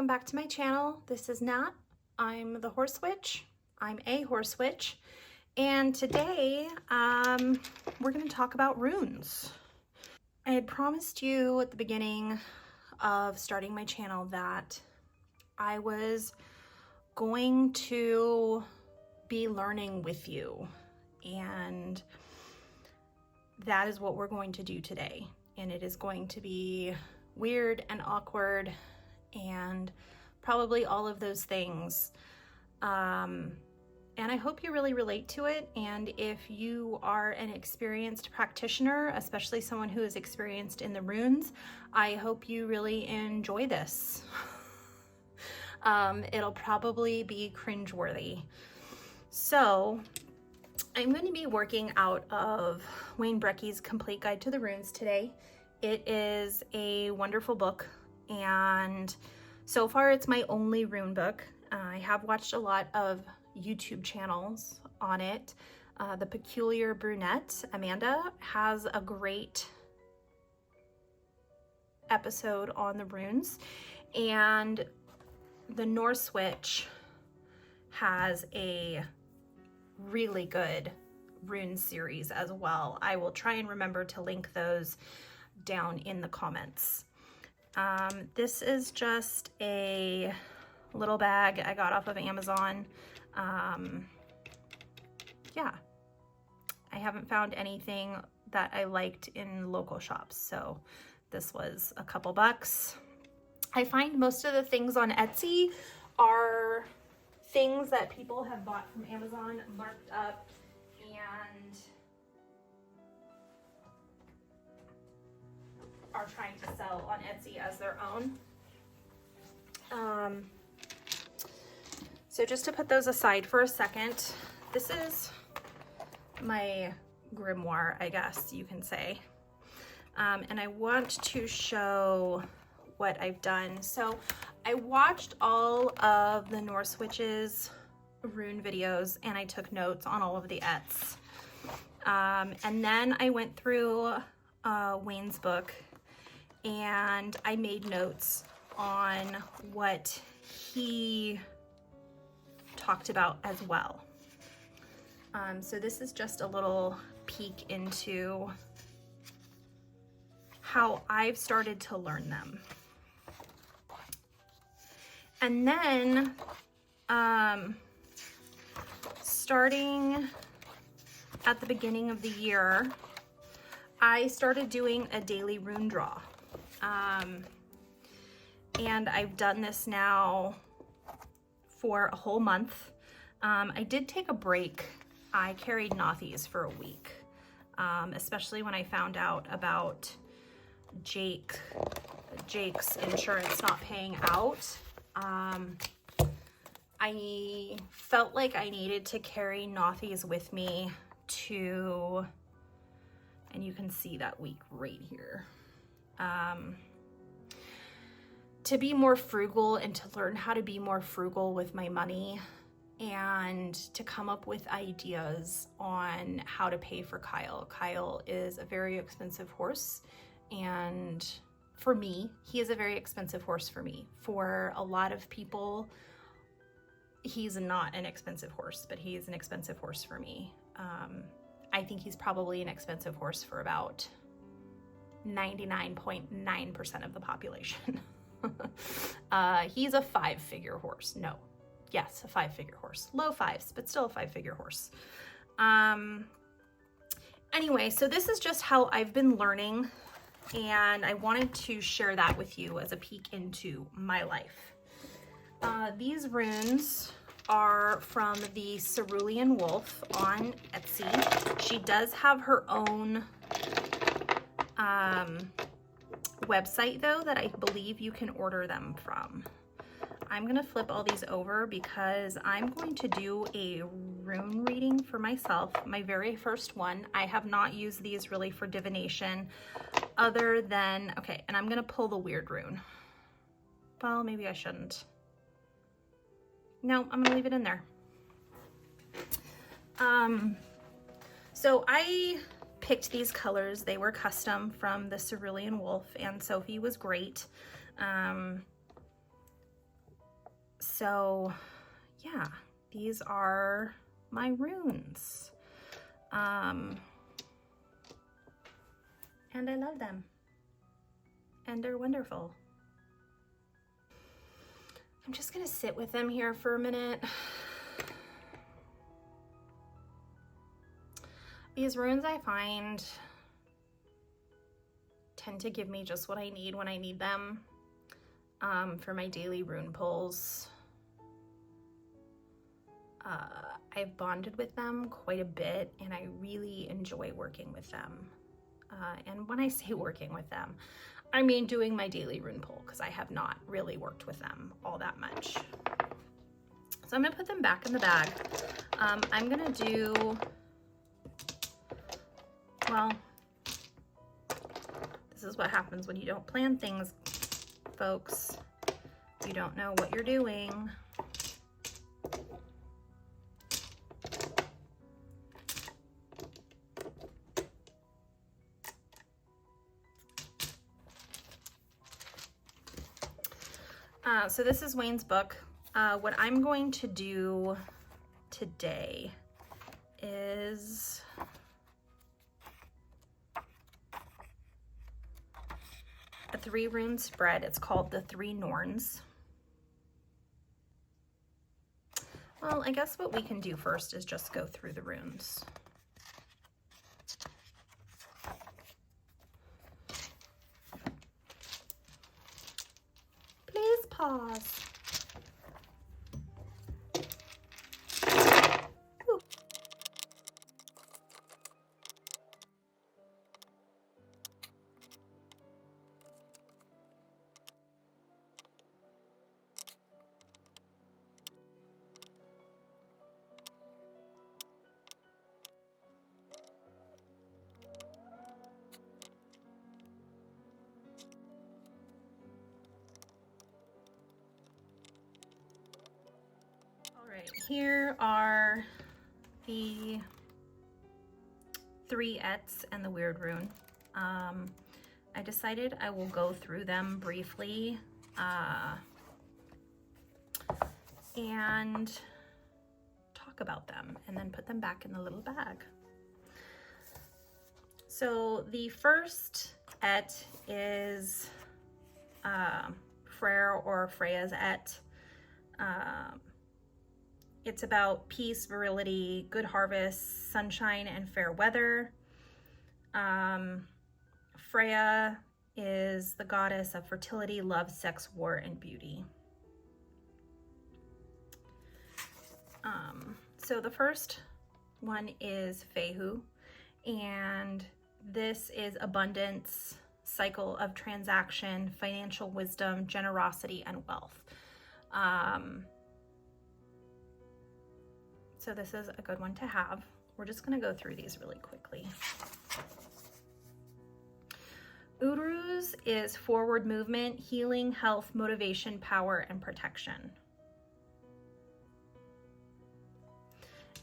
back to my channel. This is Nat. I'm the Horse Witch. I'm a Horse Witch. And today, we're going to talk about runes. I had promised you at the beginning of starting my channel that I was going to be learning with you. And that is what we're going to do today. And it is going to be weird and awkward and probably all of those things. And I hope you really relate to it. And if you are an experienced practitioner, especially someone who is experienced in the runes, I hope you really enjoy this. It'll probably be cringeworthy. So I'm going to be working out of Wayne Brecky's Complete Guide to the Runes today. It is a wonderful book, and so far it's my only rune book. I have watched a lot of YouTube channels on it. The Peculiar Brunette, Amanda, has a great episode on the runes, and the Norse Witch has a really good rune series as well. I will try and remember to link those down in the comments. This is just a little bag I got off of Amazon. Yeah, I haven't found anything that I liked in local shops, so this was a couple bucks. I find most of the things on Etsy are things that people have bought from Amazon, marked up, and are trying to sell on Etsy as their own. So just to put those aside for a second, this is my grimoire, I guess you can say. And I want to show what I've done. So I watched all of the Norse Witches rune videos and I took notes on all of the Ets. And then I went through Wayne's book and I made notes on what he talked about as well. So this is just a little peek into how I've started to learn them. And then starting at the beginning of the year, I started doing a daily rune draw. And I've done this now for a whole month. I did take a break. I carried Nothies for a week, especially when I found out about Jake's insurance not paying out. I felt like I needed to carry Nothies with me to, and you can see that week right here, to be more frugal and to learn how to be more frugal with my money and to come up with ideas on how to pay for Kyle. Kyle is a very expensive horse, and for me, he is a very expensive horse for me. For a lot of people, he's not an expensive horse, but he is an expensive horse for me. I think he's probably an expensive horse for about 99.9% of the population. He's a 5-figure horse. No, yes, a 5-figure horse. Low fives, but still a 5-figure horse. Anyway, so this is just how I've been learning, and I wanted to share that with you as a peek into my life. These runes are from the Cerulean Wolf on Etsy. She does have her own website though that I believe you can order them from. I'm gonna flip all these over because I'm going to do a rune reading for myself, my very first one. I have not used these really for divination other than, okay, and I'm gonna pull the weird rune. Well, maybe I shouldn't. No, I'm gonna leave it in there. So I picked these colors. They were custom from the Cerulean Wolf, and Sophie was great. So yeah, these are my runes. And I love them. And they're wonderful. I'm just gonna sit with them here for a minute. These runes, I find, tend to give me just what I need when I need them for my daily rune pulls. I've bonded with them quite a bit, and I really enjoy working with them. And when I say working with them, I mean doing my daily rune pull, because I have not really worked with them all that much. So I'm gonna put them back in the bag. I'm gonna do, well, this is what happens when you don't plan things, folks. You don't know what you're doing. So this is Wayne's book. What I'm going to do today is a 3-rune spread. It's called the 3 Norns. Well, I guess what we can do first is just go through the runes. Please pause. Ooh. Here are the 3 Ets and the weird rune. I decided I will go through them briefly and talk about them, and then put them back in the little bag. So the first Et is Freyr or Freya's Et. It's about peace, virility, good harvest, sunshine, and fair weather. Freya is the goddess of fertility, love, sex, war, and beauty. So the first one is Fehu, and this is abundance, cycle of transaction, financial wisdom, generosity, and wealth. So this is a good one to have. We're just going to go through these really quickly. Uruz is forward movement, healing, health, motivation, power, and protection.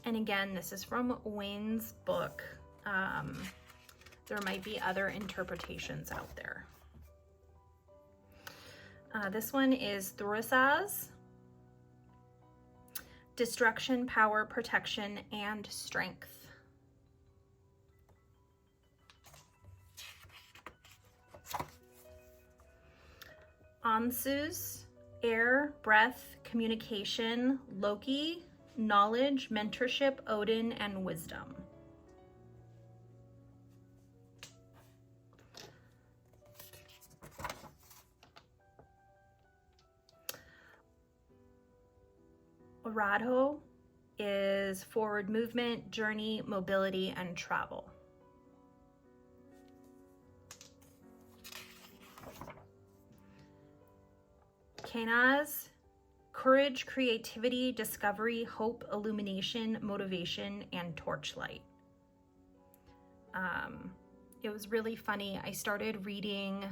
And again, this is from Wayne's book. There might be other interpretations out there. This one is Thurasaz. Destruction, power, protection, and strength. Ansus, air, breath, communication, Loki, knowledge, mentorship, Odin, and wisdom. Radho is forward movement, journey, mobility, and travel. Kenaz, courage, creativity, discovery, hope, illumination, motivation, and torchlight. It was really funny. I started reading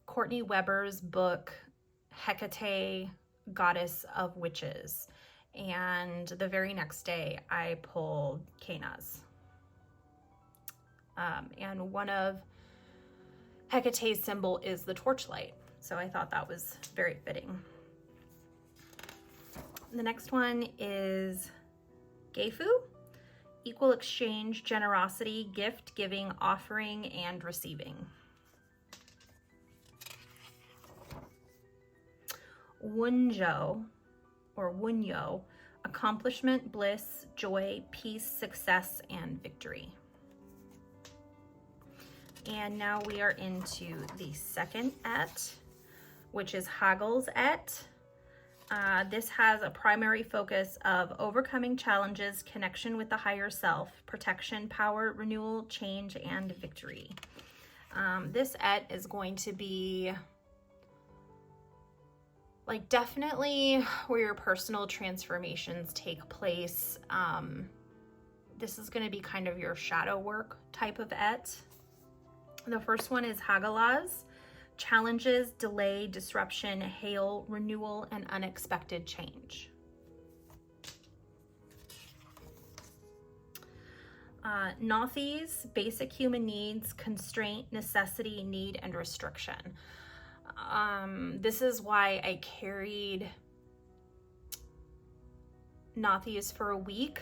Courtney Weber's book, Hecate, Goddess of Witches, and the very next day I pulled Kenaz. And one of Hecate's symbol is the torchlight, so I thought that was very fitting. The next one is Geifu, equal exchange, generosity, gift giving, offering, and receiving. Wunjo, or Wunyo, accomplishment, bliss, joy, peace, success, and victory. And now we are into the second et, which is Hagel's et. This has a primary focus of overcoming challenges, connection with the higher self, protection, power, renewal, change, and victory. This et is going to be like definitely where your personal transformations take place. This is going to be kind of your shadow work type of et. The first one is Hagalaz, challenges, delay, disruption, hail, renewal, and unexpected change. Nothies, basic human needs, constraint, necessity, need, and restriction. This is why I carried Nothies for a week.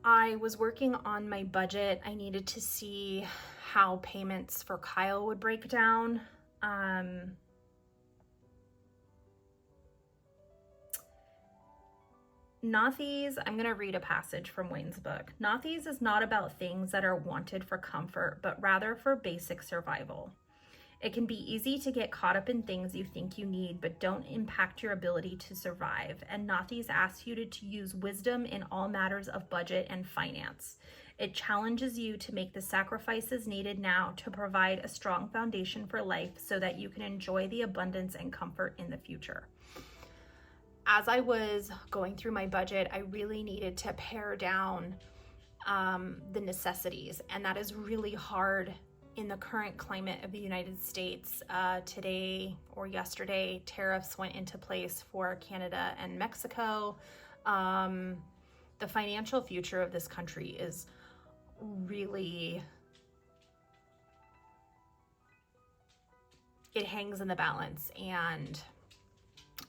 I was working on my budget. I needed to see how payments for Kyle would break down. Nothies, I'm going to read a passage from Wayne's book. Nothies is not about things that are wanted for comfort, but rather for basic survival. It can be easy to get caught up in things you think you need, but don't impact your ability to survive. And Nothies asks you to use wisdom in all matters of budget and finance. It challenges you to make the sacrifices needed now to provide a strong foundation for life so that you can enjoy the abundance and comfort in the future. As I was going through my budget, I really needed to pare down the necessities, and that is really hard in the current climate of the United States. Today or yesterday, tariffs went into place for Canada and Mexico. The financial future of this country is really, it hangs in the balance, and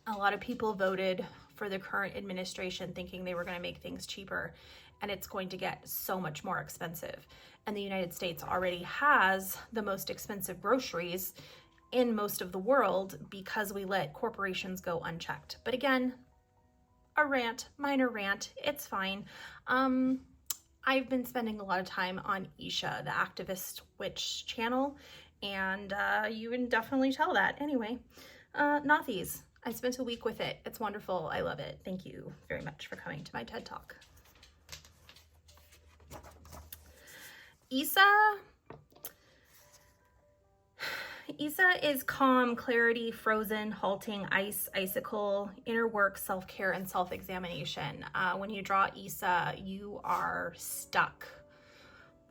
a lot of people voted for the current administration thinking they were going to make things cheaper, and it's going to get so much more expensive. And the United States already has the most expensive groceries in most of the world because we let corporations go unchecked. But again, a rant, minor rant, it's fine. I've been spending a lot of time on Isha, the activist witch channel, and you can definitely tell that. Anyway, Nothies. I spent a week with it. It's wonderful. I love it. Thank you very much for coming to my TED Talk. Isa is calm, clarity, frozen, halting, ice, icicle, inner work, self-care, and self-examination. When you draw Isa, you are stuck,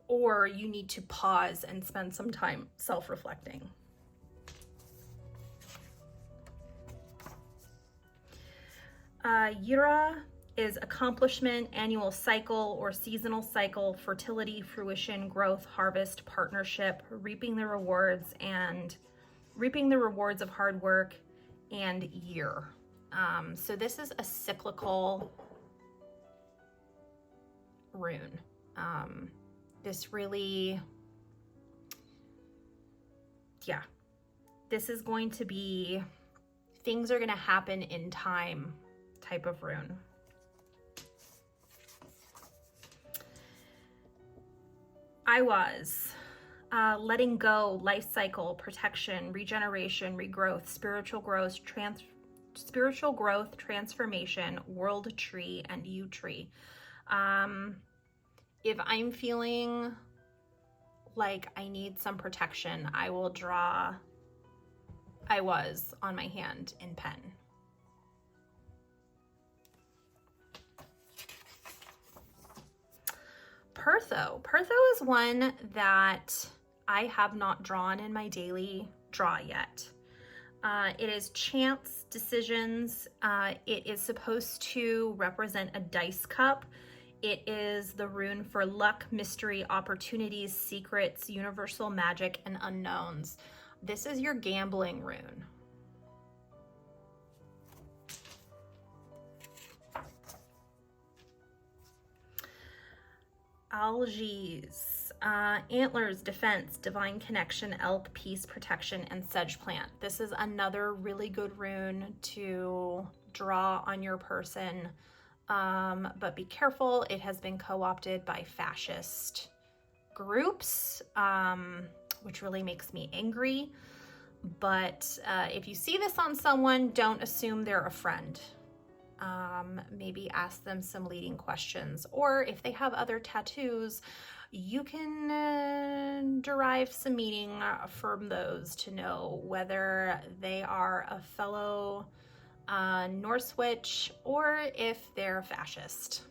or you need to pause and spend some time self-reflecting. Yura is accomplishment, annual cycle or seasonal cycle, fertility, fruition, growth, harvest, partnership, reaping the rewards of hard work, and year. So this is a cyclical rune. This really, this is going to be, things are going to happen in time type of rune. I was letting go, life cycle, protection, regeneration, regrowth, spiritual growth, transformation, world tree, and U tree. If I'm feeling like I need some protection, I will draw I was on my hand in pen. Pertho is one that I have not drawn in my daily draw yet. It is chance decisions. It is supposed to represent a dice cup. It is the rune for luck, mystery, opportunities, secrets, universal magic, and unknowns. This is your gambling rune. Algaes, antlers, defense, divine connection, elk, peace, protection, and sedge plant. This is another really good rune to draw on your person, but be careful. It has been co-opted by fascist groups, which really makes me angry. But if you see this on someone, don't assume they're a friend. Maybe ask them some leading questions, or if they have other tattoos, you can derive some meaning from those to know whether they are a fellow Norse witch or if they're fascist.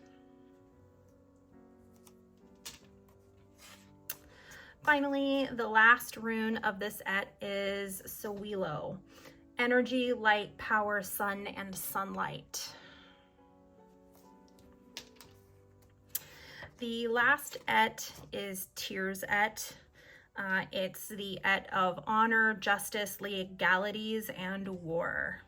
Finally, the last rune of this set is Sowilo. Energy, light, power, sun, and sunlight. The last et is Tears et. It's the et of honor, justice, legalities, and war.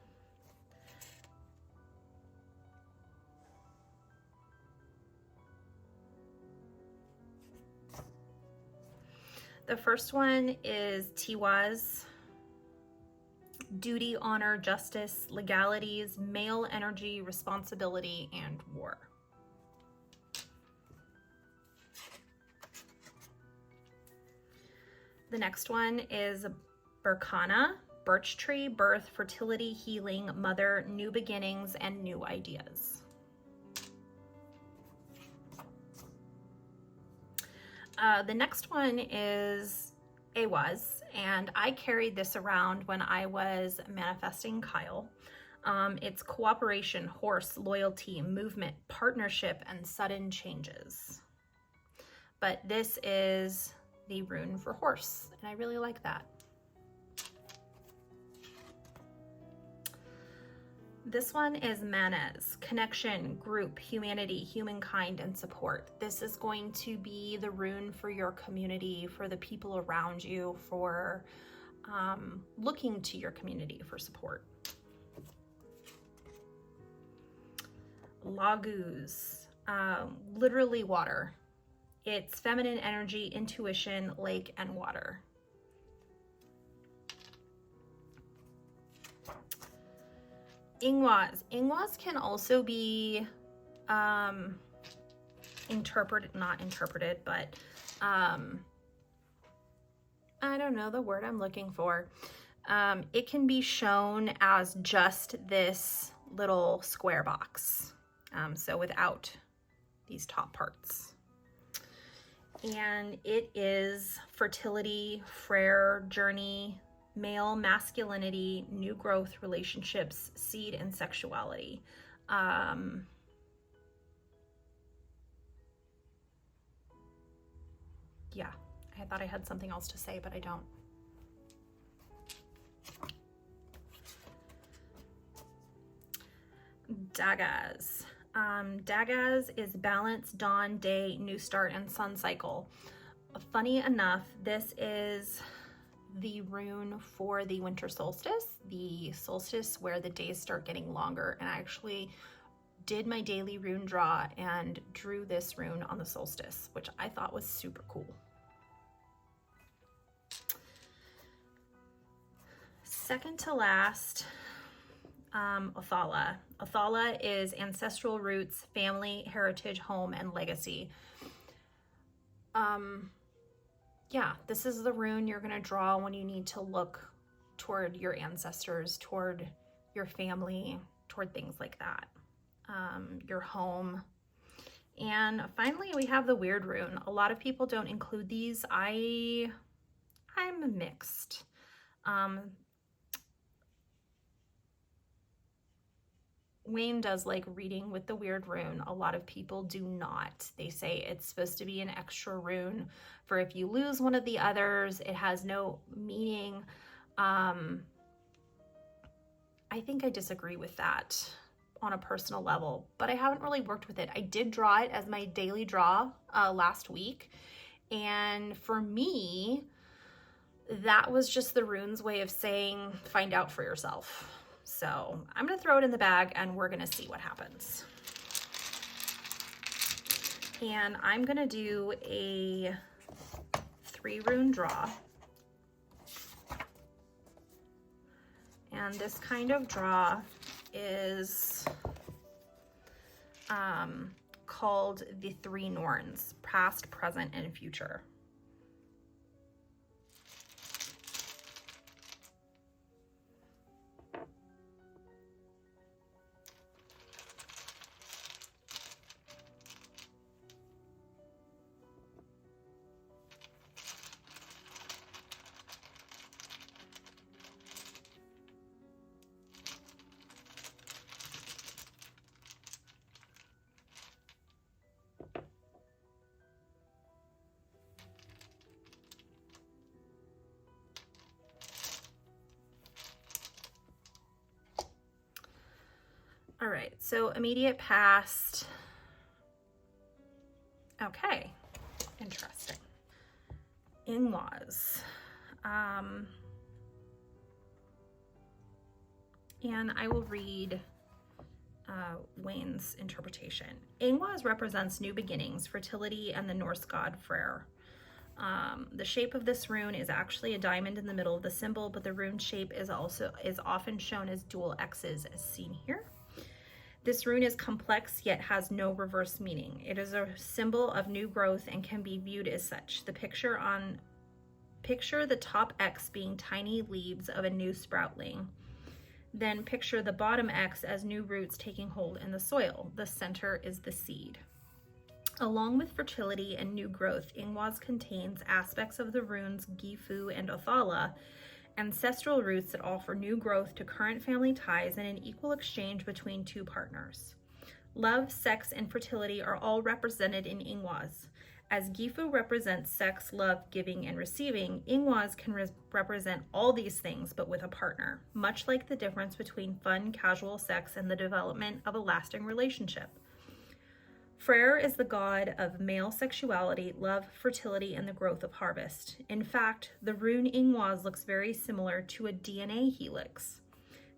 The first one is Tiwaz. Duty, honor, justice, legalities, male energy, responsibility, and war. The next one is Berkana, birch tree, birth, fertility, healing, mother, new beginnings, and new ideas. The next one is Awaz, and I carried this around when I was manifesting Kyle. It's cooperation, horse, loyalty, movement, partnership, and sudden changes. But this is the rune for horse, and I really like that. This one is Manez, connection, group, humanity, humankind, and support. This is going to be the rune for your community, for the people around you, for looking to your community for support. Laguz, literally water. It's feminine energy, intuition, lake, and water. Ingwaz. Ingwaz can also be not interpreted, but I don't know the word I'm looking for. It can be shown as just this little square box, so without these top parts. And it is fertility, frere, journey, male, masculinity, new growth, relationships, seed, and sexuality. Yeah, I thought I had something else to say, but I don't. Dagaz. Dagaz is balance, dawn, day, new start, and sun cycle. Funny enough, this is the rune for the winter solstice, the solstice where the days start getting longer. And I actually did my daily rune draw and drew this rune on the solstice, which I thought was super cool. Second to last, Othala. Othala is ancestral roots, family, heritage, home, and legacy. Yeah, this is the rune you're going to draw when you need to look toward your ancestors, toward your family, toward things like that, your home. And finally, we have the weird rune. A lot of people don't include these. I'm mixed. Wayne does like reading with the weird rune. A lot of people do not. They say it's supposed to be an extra rune for if you lose one of the others, it has no meaning. I think I disagree with that on a personal level, but I haven't really worked with it. I did draw it as my daily draw last week, and for me, that was just the rune's way of saying find out for yourself. So I'm going to throw it in the bag and we're going to see what happens. And I'm gonna do a 3 rune draw. And this kind of draw is called the 3 Norns, past, present, and future. All right, so immediate past. Okay, interesting. Ingwas. And I will read Wayne's interpretation. Ingwas represents new beginnings, fertility, and the Norse god Freyr. The shape of this rune is actually a diamond in the middle of the symbol, but the rune shape is often shown as dual X's, as seen here. This rune is complex yet has no reverse meaning. It is a symbol of new growth and can be viewed as such. Picture the top X being tiny leaves of a new sproutling. Then picture the bottom X as new roots taking hold in the soil. The center is the seed. Along with fertility and new growth, Ingwas contains aspects of the runes Gifu and Othala, ancestral roots that offer new growth to current family ties and an equal exchange between 2 partners. Love, sex, and fertility are all represented in Ingwas. As Gifu represents sex, love, giving, and receiving, Ingwas can represent all these things but with a partner, much like the difference between fun, casual sex and the development of a lasting relationship. Freyr is the god of male sexuality, love, fertility, and the growth of harvest. In fact, the rune Ingwas looks very similar to a DNA helix.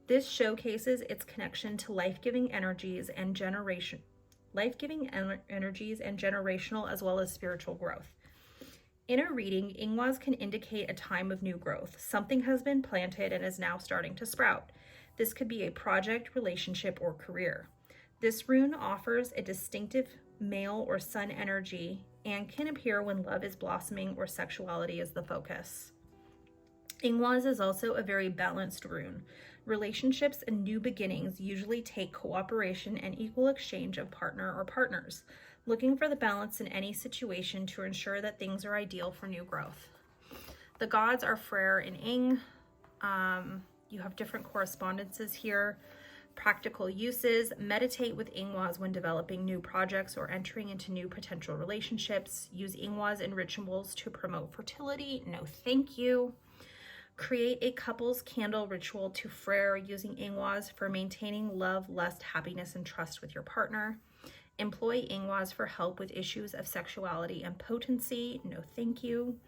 This showcases its connection to life-giving energies and generational as well as spiritual growth. In a reading, Ingwas can indicate a time of new growth. Something has been planted and is now starting to sprout. This could be a project, relationship, or career. This rune offers a distinctive male or sun energy and can appear when love is blossoming or sexuality is the focus. Ingwas is also a very balanced rune. Relationships and new beginnings usually take cooperation and equal exchange of partner or partners, looking for the balance in any situation to ensure that things are ideal for new growth. The gods are Freyr and Ing. You have different correspondences here. Practical uses: meditate with Ingwas when developing new projects or entering into new potential relationships. Use Ingwas in rituals to promote fertility. No, thank you. Create a couple's candle ritual to Freyr using Ingwas for maintaining love, lust, happiness, and trust with your partner. Employ Ingwas for help with issues of sexuality and potency. No, thank you.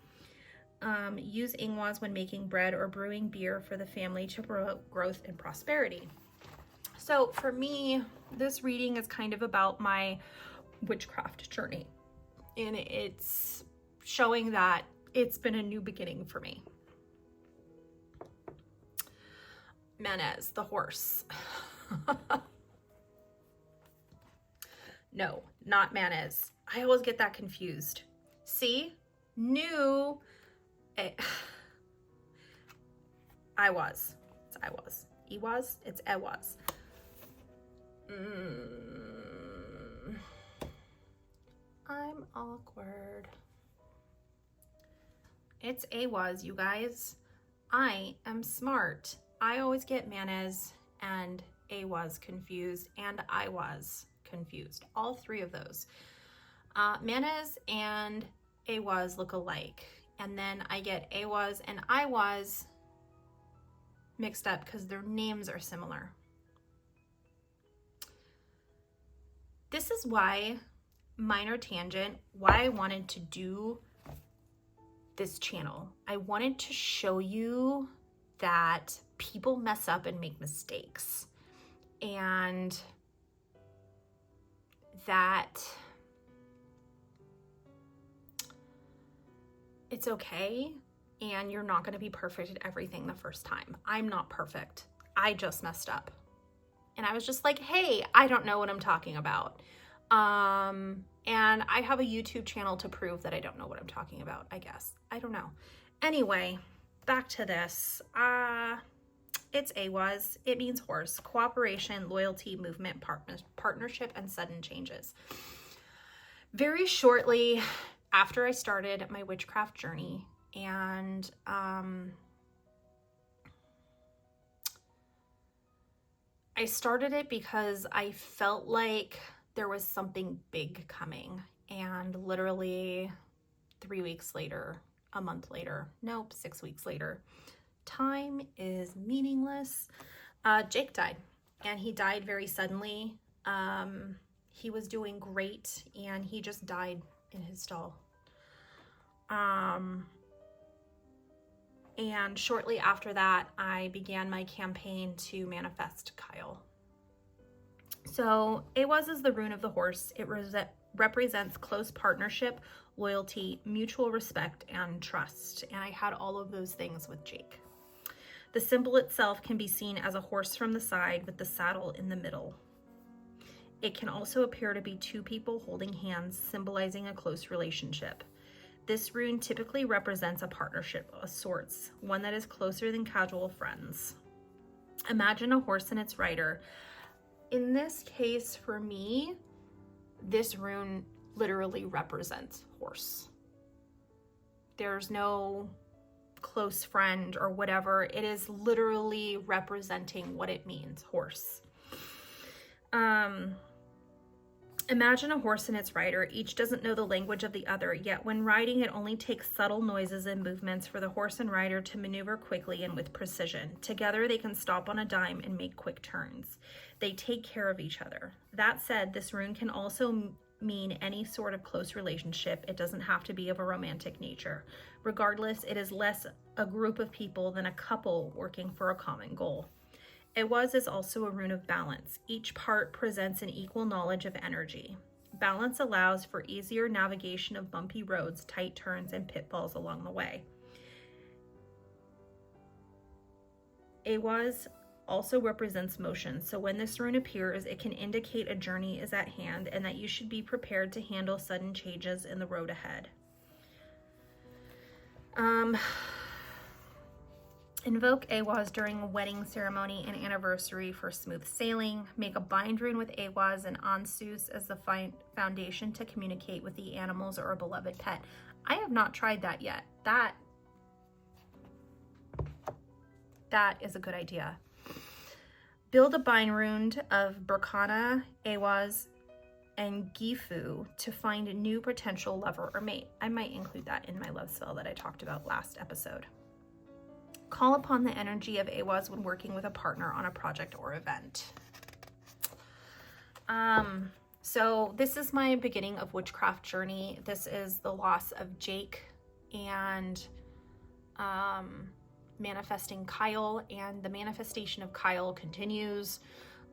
Use Ingwas when making bread or brewing beer for the family to promote growth and prosperity. So for me, this reading is kind of about my witchcraft journey, and it's showing that it's been a new beginning for me. Manez, the horse. No, not Manez. I always get that confused. See? New. I was. It's I was. Ewas? It's Ewas. I'm awkward. It's Awas, you guys. I am smart. I always get Manez and Awas confused, and I was confused. All 3 of those. Manez and Awas look alike, and then I get Awas and I was mixed up because their names are similar. This is why, minor tangent, why I wanted to do this channel. I wanted to show you that people mess up and make mistakes, and that it's okay, and you're not going to be perfect at everything the first time. I'm not perfect. I just messed up. And I was just like, hey, I don't know what I'm talking about. And I have a YouTube channel to prove that I don't know what I'm talking about, I guess. I don't know. Anyway, back to this. It's AWAS. It means horse. Cooperation, loyalty, movement, partnership, and sudden changes. Very shortly after I started my witchcraft journey, and I started it because I felt like there was something big coming, and literally 3 weeks later, a month later, nope, 6 weeks later, time is meaningless. Jake died, and he died very suddenly. He was doing great, and he just died in his stall. And shortly after that, I began my campaign to manifest Kyle. So AWAS is the rune of the horse. It represents close partnership, loyalty, mutual respect, and trust. And I had all of those things with Jake. The symbol itself can be seen as a horse from the side with the saddle in the middle. It can also appear to be two people holding hands, symbolizing a close relationship. This rune typically represents a partnership of sorts, one that is closer than casual friends. Imagine a horse and its rider. In this case, for me, this rune literally represents horse. There's no close friend or whatever. It is literally representing what it means, horse. Imagine a horse and its rider. Each doesn't know the language of the other, yet when riding, it only takes subtle noises and movements for the horse and rider to maneuver quickly and with precision. Together, they can stop on a dime and make quick turns. They take care of each other. That said, this rune can also mean any sort of close relationship. It doesn't have to be of a romantic nature. Regardless, it is less a group of people than a couple working for a common goal. AWAS is also a rune of balance. Each part presents an equal knowledge of energy. Balance allows for easier navigation of bumpy roads, tight turns, and pitfalls along the way. AWAS also represents motion, so when this rune appears, it can indicate a journey is at hand and that you should be prepared to handle sudden changes in the road ahead. Invoke AWAS during a wedding ceremony and anniversary for smooth sailing. Make a bind rune with AWAS and Ansus as the foundation to communicate with the animals or a beloved pet. I have not tried that yet. That is a good idea. Build a bind rune of Berkana, AWAS, and Gifu to find a new potential lover or mate. I might include that in my love spell that I talked about last episode. Call upon the energy of AWAS when working with a partner on a project or event. So this is my beginning of witchcraft journey. This is the loss of Jake and manifesting Kyle, and the manifestation of Kyle continues.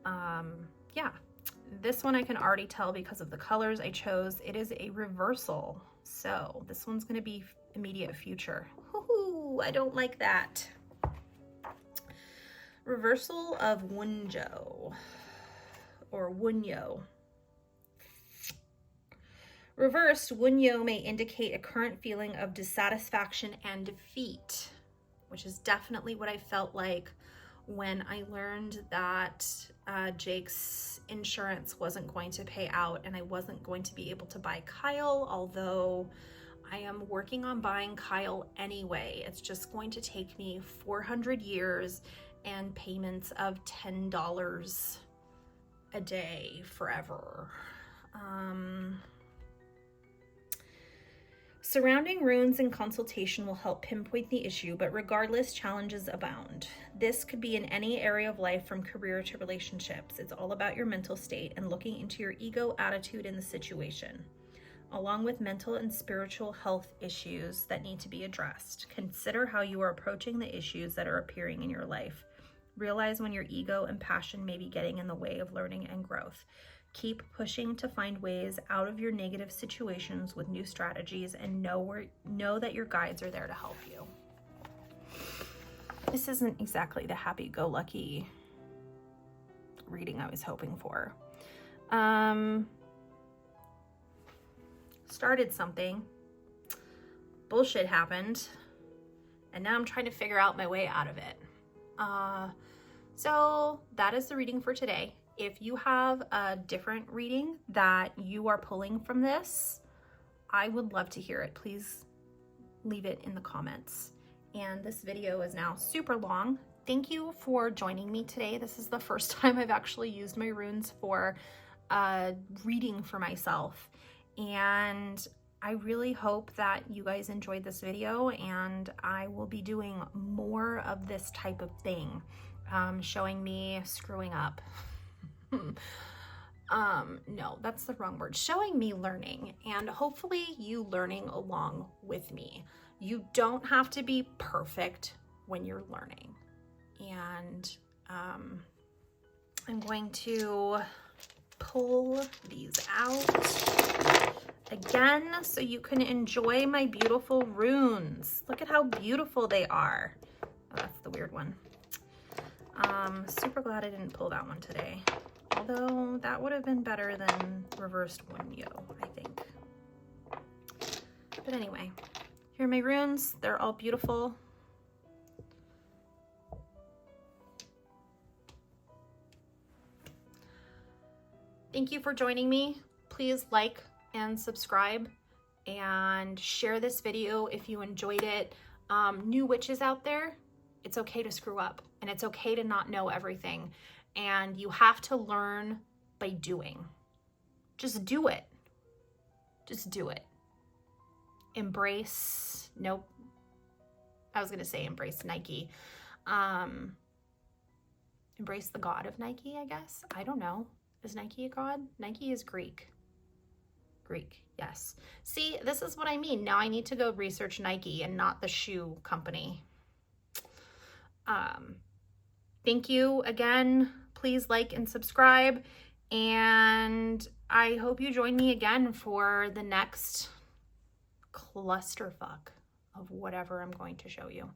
Yeah, this one I can already tell because of the colors I chose. It is a reversal. So this one's going to be immediate future. Woohoo, I don't like that. Reversal of Wunjo or Wunyo. Reversed, Wunyo may indicate a current feeling of dissatisfaction and defeat, which is definitely what I felt like when I learned that Jake's insurance wasn't going to pay out and I wasn't going to be able to buy Kyle, although I am working on buying Kyle anyway. It's just going to take me 400 years and payments of $10 a day forever. Surrounding runes and consultation will help pinpoint the issue, but regardless, challenges abound. This could be in any area of life from career to relationships. It's all about your mental state and looking into your ego, attitude, in the situation, along with mental and spiritual health issues that need to be addressed. Consider how you are approaching the issues that are appearing in your life. Realize when your ego and passion may be getting in the way of learning and growth. Keep pushing to find ways out of your negative situations with new strategies, and know that your guides are there to help you. This isn't exactly the happy-go-lucky reading I was hoping for. Started something, bullshit happened, and now I'm trying to figure out my way out of it. So that is the reading for today. If you have a different reading that you are pulling from this, I would love to hear it. Please leave it in the comments. And this video is now super long. Thank you for joining me today. This is the first time I've actually used my runes for reading for myself. And I really hope that you guys enjoyed this video, and I will be doing more of this type of thing, showing me screwing up. No, that's the wrong word. Showing me learning, and hopefully you learning along with me. You don't have to be perfect when you're learning. And I'm going to pull these out again so you can enjoy my beautiful runes. Look at how beautiful they are. Oh, that's the weird one. Super glad I didn't pull that one today. Although that would have been better than reversed Wunyo, I think. But anyway, here are my runes. They're all beautiful. Thank you for joining me. Please like and subscribe and share this video if you enjoyed it. New witches out there, it's okay to screw up, and it's okay to not know everything. And you have to learn by doing. Just do it. Just do it. Embrace, nope. I was gonna say embrace Nike. Embrace the god of Nike, I guess. I don't know. Is Nike a god? Nike is Greek. Greek, yes. See, this is what I mean. Now I need to go research Nike and not the shoe company. Thank you again. Please like and subscribe. And I hope you join me again for the next clusterfuck of whatever I'm going to show you.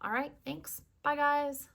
All right, thanks. Bye, guys.